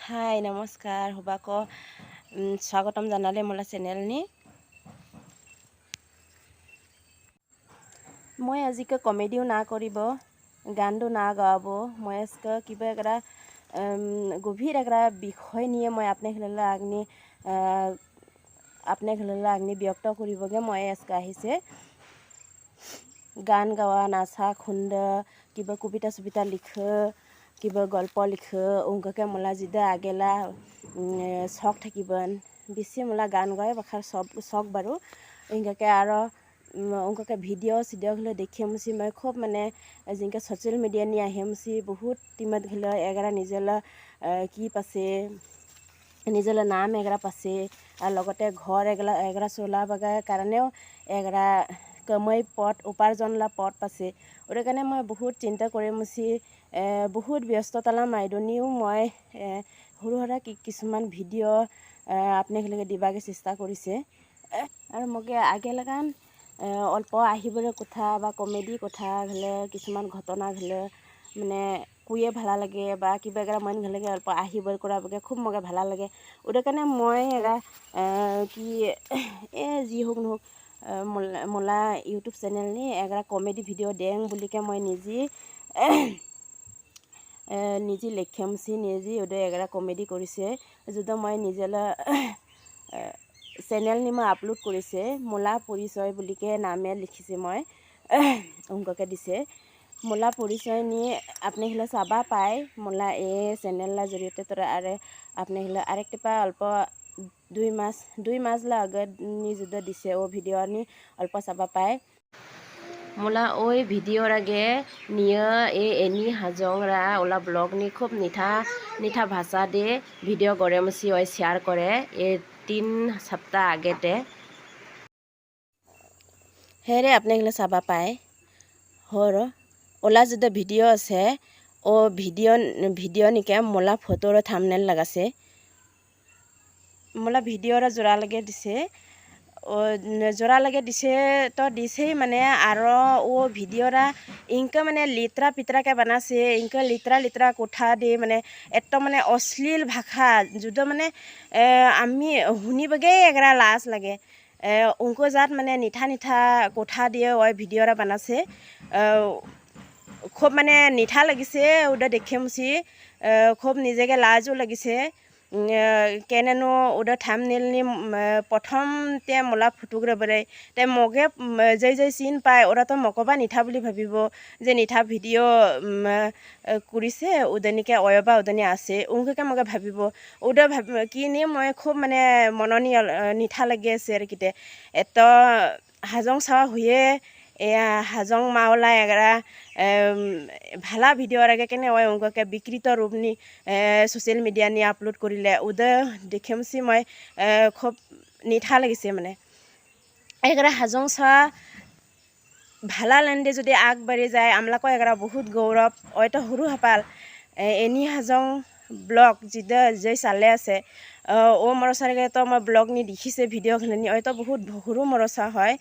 हाय नमस्कार हुबाक स्वागतम जानाले मोला चैनल नि मैं आजिक कमेडियो ना करिब गानो ना गाब मैं आजक किबा एकरा गभीर एकरा विषय निये मैं आपने घरला आगनी व्यक्त करिबगे मैं आजक आहिसे गान गावा नाचा खुंद किबा कविता सुबिता लिखो किबा गल्प लिखो उनके मला जिदा आगेला शौक থাকিবन बेसी मला गान गाय बखार सब शौक बारू इनके आरो उनके भिडिओ घलो देखिए मुसी मैं खूब माने जिनके सोशल मीडिया नि आहे मुसी बहुत टीमत घलो एगरा निजला की पासे निजला नाम एगरा पासे और लगते घर एगरा चला बगा कारणेও एगरा कमाई पथ उपार्जन ला पथ पासे और कारण मैं बहुत चिंता करे मुसी बहुत व्यस्तताला माइदनिও मैं सरू सरा किसुमान भिडिओ आपने घरके दिबागे चेष्टा करिसे और मगे आगे लगान अल्प आहिबरे कथा बा कमेडी कथा घले किसुमान घटना घले माने कुए भाला लगे बा किबा एगरा मन घले अल्प आहिबर कराबगे खूब मगे भाला लगे उदे काने मैं एगा कि ए जी होक नहोक मोला यूट्यूब चैनल नि एगरा कमेडी भिडिओ दें बुलिके मैं निजी लेखमसी निजी उदे एगरा कमेडी करिसे जुदा मैं निजेला चैनल नि मैं अपलोड करिसे मोला परिचय बुलिके नामे लिखिसे मैं उनके दिसे मोला परिचय नि आपने हला साबा पाए मोला ए चैनल ला जरिए तोरा आरे आपने हला आरेक टिपा अल्प 2 मास ला अगत नि जुदा दिसे ओ भिडिओ नि अल्प साबा पाए मोला ओई भिडिओ आगे निया एनी हाजंगरा ओला ब्लॉग नि खूब निठा भाषा दे भिडिओ गरे मुसी ओई शेयर करे ए 3 सप्ताह आगेते हेरे आपने हला साबा पाए होर ओला जुदा भिडिओ আছে ओ भिडिओ निके मोला फोटो रो थंबनेल लगासे मोला भिडिओ रा जोरा लगे दिसे जोरा लगे दिसे तो दिसे माने आरो ओ भिडिओ रा इनका माने लित्रा पित्रा के बनासे इनका लित्रा कोठा दे माने एत्तो माने अश्लील भाषा जुदो माने आमी हुनिबगे एगरा लाज लगे उनको जात माने निठा कोठा दिए ओय भिडिओ रा बनासे खूब माने निठा लगिसे उदा देखे मुसी खूब निजेगे लाजो लगिसे केनेनो उदा थंबनेल नि प्रथम ते मोला फटुग्रे बरे ते मगे जय सीन पाए ओरा तो मकबा निठा बुली भाबिबो जे निठा भिडिओ कुरिसे उदनिके अयबा उदनि आसे उनके मगे भाबिबो उदा किनि मैं खूब माने मननी निठा लगे से किते एत हाजं सावा हुए हाजं मावला एगरा भाला भिडिओ आगे केने ओय उनके विकृत रूप नि सोशल मीडिया नि अपलोड करिले उदे देखेमसी मैं खूब निठा लगिसे माने एगरा हाजं सा भाला लेंदे जदि आग बारी जाए आमलाको एगरा बहुत गौरव ओयतो हुरु हपाल एनी हाजं ब्लॉग जिदा जय साले আছে ओ मरसारे तो मैं ब्लॉग नि दिखिसे भिडिओ खनि ओयतो बहुत हुरु मरसा হয়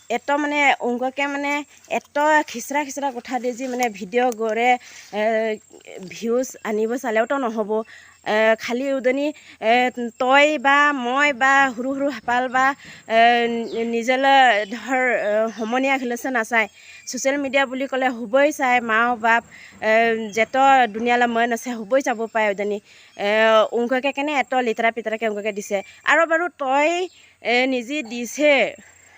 एतो माने उनके माने एतो खिसरा कथा दे जी माने भिडिओ गरे ভিউজ आनिबो सालेও तो নহबो खाली उदनी तय बा मैं बा हुरु हापाल बा निजेला धर हमनिया खिलसे नाचाय सोशल मीडिया बुली कले हुबई चाय माओ बाप जेतो दुनियाला मन আছে हुबई जाबो पाय उदनी उनके केने एतो लितरा पितरा के उनके दिसे आरो बारू तय निजी दिसे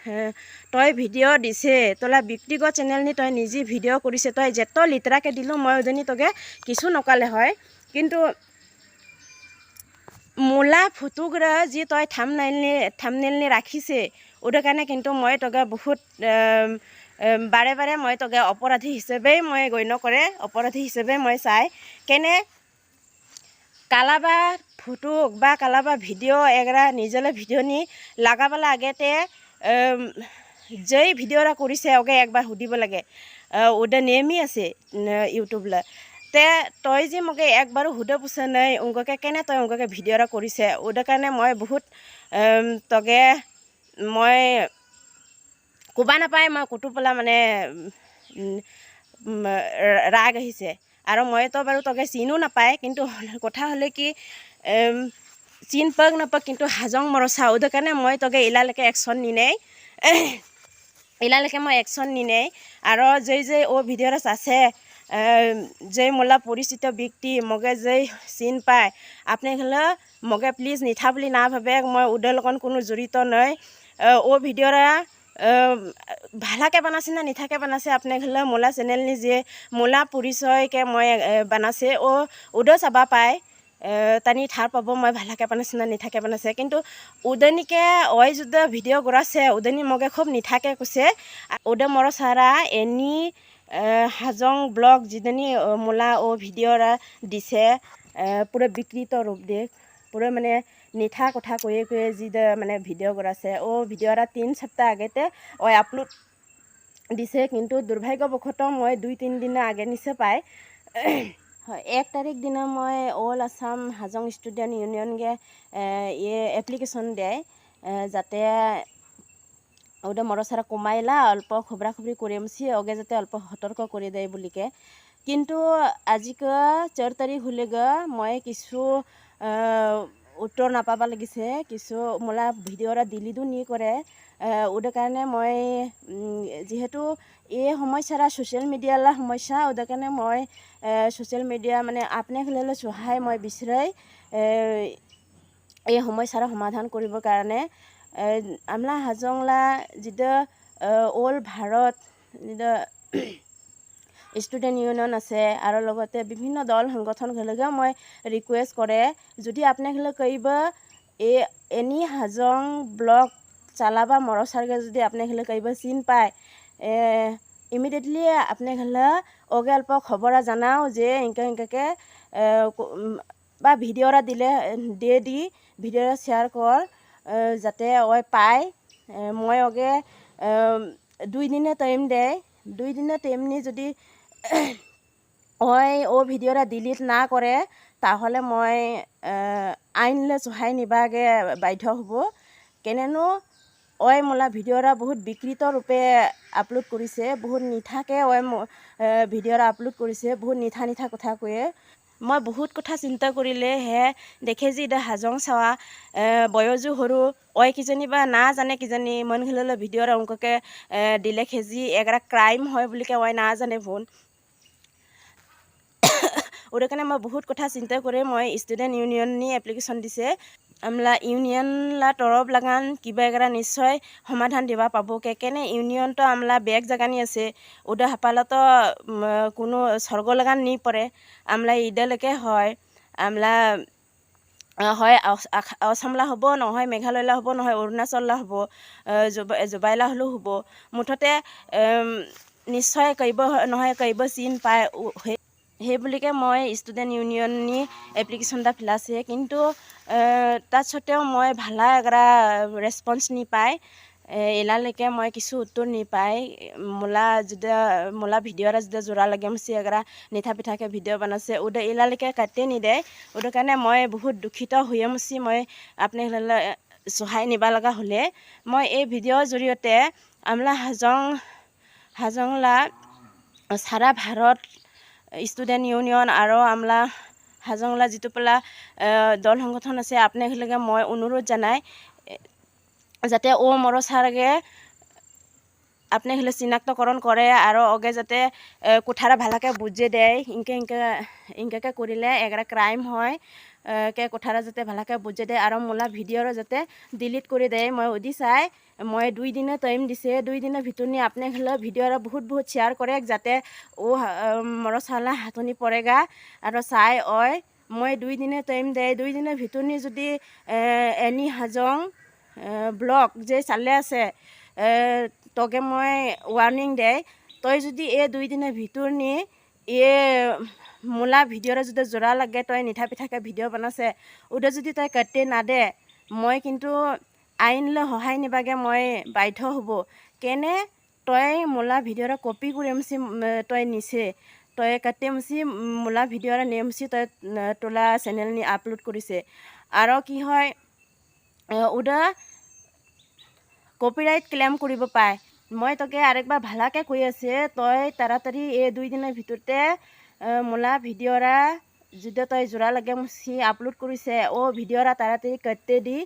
तय भिडिओ दिसे तोला व्यक्तिगत चैनल नि तय निजी भिडिओ करिसे तय जेतो लितरा के दिलो मैं उदनी तगे किछु नकाले হয় किंतु मोला फटुग्रा जी तय थंबनेल नि राखिसे उदे काने किंतु मैं तगे बहुत बारे मैं तगे अपराधी हिसाबे मैं गण्य करे अपराधी हिसाबे मैं चाय केने कालाबा फटो बा कालाबा भिडिओ एगरा निजले भिडिओ नि लगाबला आगेते जय भिडिओ रा करिसे ओगे एक बार हुदिबो लागे उदे नेमी আছে यूट्यूब ला ते तय जी मगे एक बार हुदे पुसे नहीं उनके केने तय उनके भिडिओ रा करिसे उदे काने मैं बहुत तगे मैं कुबा ना पाए मैं कुटुपला माने राग আহিছে আৰু মইতো বাৰু তোকে চিনো নাপায় কিন্তু কথা হ'লে কি চিন পাক নাপাক কিন্তু হাজং মৰচা ওদেৰ কাৰণে মই তোকে ইলালৈকে একশ্যন নিনেই ইলালৈকে মই একশ্যন নিনেই আৰু যে ও ভিডিঅ'ত আছে যে মোলা পৰিচিত ব্যক্তি মগে যে চিন পায় আপনি হলে মগে প্লিজ নিঠা বুলি না ভাবে মই ওদের লগত কোনো জড়িত নয় ও ভিডিঅ'রা ভালাকে বানাছে না নিঠাকে বানাছে আপনি হলে মোলা চেনেল নিজে মোলা পৰিচয়কে মই বানাছে ওদো চাবা পায় তানি ঠাৰ পাব মই ভালাকে বানাছে না নিঠাকে বানাছে কিন্তু উদনিকে ওই যদি ভিডিঅ' কৰাছে উদনি মগে খুব নিঠাকে কৈছে ওদে মৰ সাৰা এনি হাজং ব্লগ যিজনী মোলা ভিডিঅ'রা দিছে পুরো বিকৃত রূপ দিয়ে পুরো মানে নিঠা কথা কয়ে যি মানে ভিডিঅ' কৰাছে ভিডিঅ'ৰা 3 সপ্তাহ আগতে আপলোড দিছে কিন্তু দুৰ্ভাগ্যবশতঃ মই 2-3 দিন আগে নিছে পায় হয় 1 তাৰিখ দিনা মই অল আসাম হাজং ষ্টুডেণ্ট ইউনিয়নকে এপ্লিকেশ্যন দিয়ে যাতে ওদের মরসারা কমাইলা অল্প খবরা খবরি করে মছি ওগে যাতে অল্প সতর্ক করে দেয় বুলিকে কিন্তু আজিকে 4 তারিখ হলেগে মই কিছু উত্তর নাপাবা লাগিছে কিছু মোলা ভিডিঅ'রা ডিলিটো নি কৰে ওদেৰ কাৰণে মই যেহেতু এই সমস্যাৰা সোশ্যাল মিডিয়ালা সমস্যা ওদেৰ কাৰণে মই সোশ্যাল মিডিয়া মানে আপনি হলে সহায় মই বিচাৰাই এই সমস্যাৰ সমাধান কৰিবৰ কাৰণে আমলা হাজংলা যিটো অল ভাৰত যিটো ষ্টুডেণ্ট ইউনিয়ন আছে আৰু লগতে বিভিন্ন দল সংগঠন হ'লেও মই ৰিকুৱেষ্ট কৰে যদি আপোনালোকে কৰিব এনি হাজং ব্লগ চালাবা মৰচাৰগে যদি আপোনালোকে কৰিব চিন পায় ইমিডিয়েটলি আপোনালোকে অগে অল্প খবৰ জানাও যে এনেকৈ বা ভিডিঅ'ৰা দিলে দি ভিডিঅ'ৰা শ্বেয়াৰ কৰ যাতে পায় মই অগে 2 দিনে টাইম দে 2 দিনে টাইম নি যদি ভিডিঅ'রা ডিলিট না কৰে তাহলে মই আইনলে সহায় নিবাগে বাধ্য হ'ব কেনেনো মোলা ভিডিঅ'রা বহুত বিকৃত ৰূপে আপলোড কৰিছে বহুত নিঠাকে ভিডিঅ'ৰা আপলোড কৰিছে বহুত নিঠা কথা কয়ে মই বহুত কথা চিন্তা কৰিলে হে দেখে যে এতিয়া হাজং চাৱা বয়সো সৰু কিজনী বা না জানে কিজানি মন ঘিললে ভিডিঅ'ৰ অংককে দিলে খেজি এগৰা ক্ৰাইম হয় বুলিকে না জানে ভোন ওদেৰ কাৰণে মই বহুত কথা চিন্তা কৰি মই ষ্টুডেণ্ট ইউনিয়ন নি এপ্লিকেশ্যন দিছে আমলা ইউনিয়ন লা তৰফ লাগান কিবা এগৰা নিশ্চয় সমাধান দিবা পাব কেনে ইউনিয়নটো আমলা বেগ জাগানি আছে ওদা হাপালতো কোনো স্বৰ্গ লাগান নি পৰে আমলা ইডালৈকে হয় আমলা হয় আসামলা হ'ব নহয় মেঘালয়লা হ'ব নহয় অৰুণাচললা হ'ব জোবাইলা হ'লেও হ'ব মুঠতে নিশ্চয় কৰিব চিন পায় সেই বুলিকে মই ষ্টুডেণ্ট ইউনিয়ন নি এপ্লিকেশ্যন এটা ফিলাছে কিন্তু তাত সত্ত্বেও মই ভালা এগৰা ৰেছপন্স নি পায় এলালৈকে মই কিছু উত্তৰ নি পায় মোলা ভিডিঅ'ৰা যদি জোৰা লাগে মচি এগৰা নিঠা পিঠাকে ভিডিঅ' বনাইছে ওদে এলালৈকে কাটে নিদে ওদেৰ কাৰণে মই বহুত দুখিত হৈ মচি মই আপোনালোকে সহায় নিবা লগা হ'লে মই এই ভিডিঅ'ৰ জৰিয়তে আমলা হাজংলা সাৰা ভাৰত ষ্টুডেণ্ট ইউনিয়ন আৰু আমলা হাজংলা যিটো পেলা দল সংগঠন আছে আপোনালোকে মই অনুৰোধ জনাই যাতে মৰচাৰগে আপোনালোকে চিনাক্তকৰণ কৰে আৰু অগে যাতে কোঠাৰা ভালাকে বুজে দেয় ইনকে কৰিলে এগৰা ক্ৰাইম হয় কোঠাৰা যাতে ভালাকে বুজে দেয় আৰু মোলা ভিডিঅ'ৰ যাতে ডিলিট কৰি দেয় মই অধি চাই মই 2 দিনে টাইম দিছে 2 দিনৰ ভিতৰত নি আপোনালোকে ভিডিঅ'ৰা বহুত শ্বেয়াৰ কৰে যাতে মৰচালা হাতনি পৰেগা আৰু চাই মই 2 দিনে টাইম দে 2 দিনৰ ভিতৰত নি যদি এনি হাজং ব্লগ যে চালে আছে তোকে মই ৱাৰ্নিং দে তই যদি এই 2 দিনৰ ভিতৰত নি মোলা ভিডিঅ'ৰা যদি জোৰা লাগে তই নিঠা পিঠাকে ভিডিঅ' বনাইছে ওদে যদি তই কাটে নাদে মই কিন্তু আইনলৈ সহায় নিবাগে মই বাধ্য হ'ব কেনে তই মোলা ভিডিঅ'ৰা কপি কৰি মচি তই নিছে তই কাটে মচি মোলা ভিডিঅ'ৰা নেমচি তই তোলা চেনেল নি আপলোড কৰিছে আৰু কি হয় ওদা কপিৰাইট ক্লেম কৰিব পায় মই তোকে আরেকবার ভালাকে কৈ আছে তই তাড়াতাড়ি এই 2 দিনের ভিতরতে মোলা ভিডিঅ'রা যদি তই জোৰা লাগে মুচি আপলোড কৰিছে ভিডিঅ'ৰা তাড়াতাড়ি কৰতে দি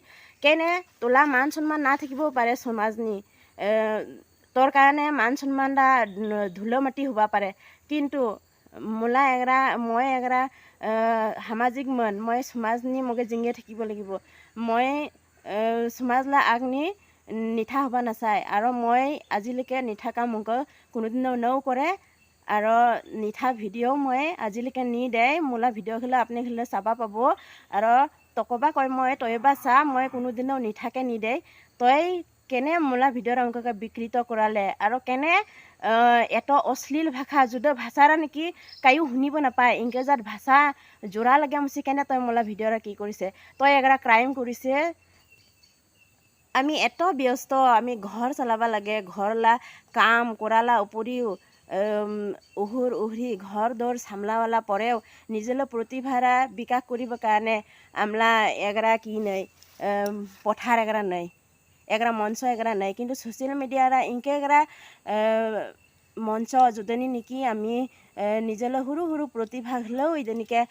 কেনে তোলা মান সন্মান না থাকিবও পাৰে সমাজনি তোৰ কাৰণে মান সন্মানটা ধুলো মাটি হ'ব পাৰে কিন্তু মোলা মই এগৰা সামাজিক মন মই সমাজনি মগে জিঙিয়ে থাকিব লাগিব মই সমাজলা আগনি নিঠা হ'ব নাচায় আৰু মই আজিলৈকে নিঠা কাম মোক কোনোদিনও নৌ কৰে আৰু নিঠা ভিডিঅ' মই আজিলৈকে নি দে মোলা ভিডিঅ' খেলে আপুনি খেলে চাবা পাব আৰু তকবা কয় মই তই বা চা মই কোনোদিনও নিঠাকে নি দে তই কেনে মোলা ভিডিঅ'ৰ অংককে বিকৃত কৰালে আৰু কেনে এত অশ্লীল ভাষা যুদ্ধ ভাষাৰা নেকি কায়ো শুনিব নাপায় ইংৰাজীত ভাষা জোৰা লাগে মুচি কেনে তই মোলা ভিডিঅ'ৰা কি কৰিছে তই এগৰা ক্ৰাইম কৰিছে আমি এত ব্যস্ত আমি ঘৰ চলাব লাগে ঘৰলা কাম কৰালা উপৰিও উহুৰ উহৰি ঘৰ দৌৰ সামলাৱালা পৰেও নিজেলো প্ৰতিভাৰা বিকাশ কৰিব কাৰণে আমলা এগৰা কি নাই পথাৰ এগৰা নাই এগৰা মঞ্চ এগৰা নাই কিন্তু সোশ্যাল মিডিয়াৰা ইনকে এগৰা মঞ্চ যদনি নেকি আমি নিজেলো সৰু সৰু প্ৰতিভা হলেও যেনেকৈ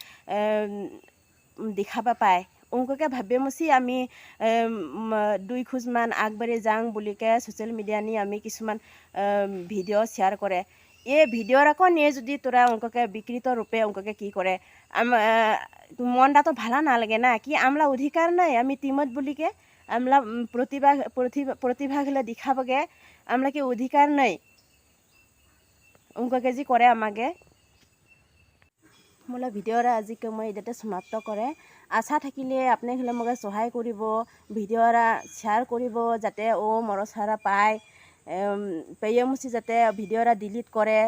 দেখাব পায় অংককে ভাবে মুচি আমি 2 খোজমান আগবাঢ়ি যাওঁ বুলিকে সোশ্যাল মিডিয়া নি আমি কিছুমান ভিডিঅ' শ্বেয়াৰ কৰে এই ভিডিঅ'ৰ আকৌ নিয়ে যদি তোৰা অংককে বিকৃত ৰূপে অংককে কি কৰে মনটাতো ভালো নালাগে না কি আমলা অধিকাৰ নাই আমি টিমত বুলিকে আমলা প্ৰতিভা হলে দেখাবগে আমলা কি অধিকাৰ নাই অংককে যি কৰে আমাকে মোলা ভিডিঅ'ৰা আজিকে মই এটাতে সমাপ্ত কৰে আশা থাকিলে আপুনি হলে মোক সহায় কৰিব ভিডিঅ'ৰা শ্বেয়াৰ কৰিব যাতে মৰচাৰা পায় পেয়ে মুচি যাতে ভিডিঅ'ৰা ডিলিট কৰে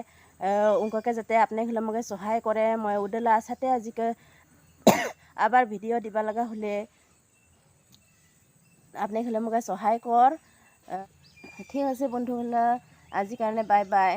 অংককে যাতে আপুনি হলে মোক সহায় কৰে মই উদলা আশাতে আজিকে আবাৰ ভিডিঅ' দিব লগা হলে আপুনি হলে মোক সহায় কৰ ঠিক আছে বন্ধু হলে আজি কাৰণে বাই বাই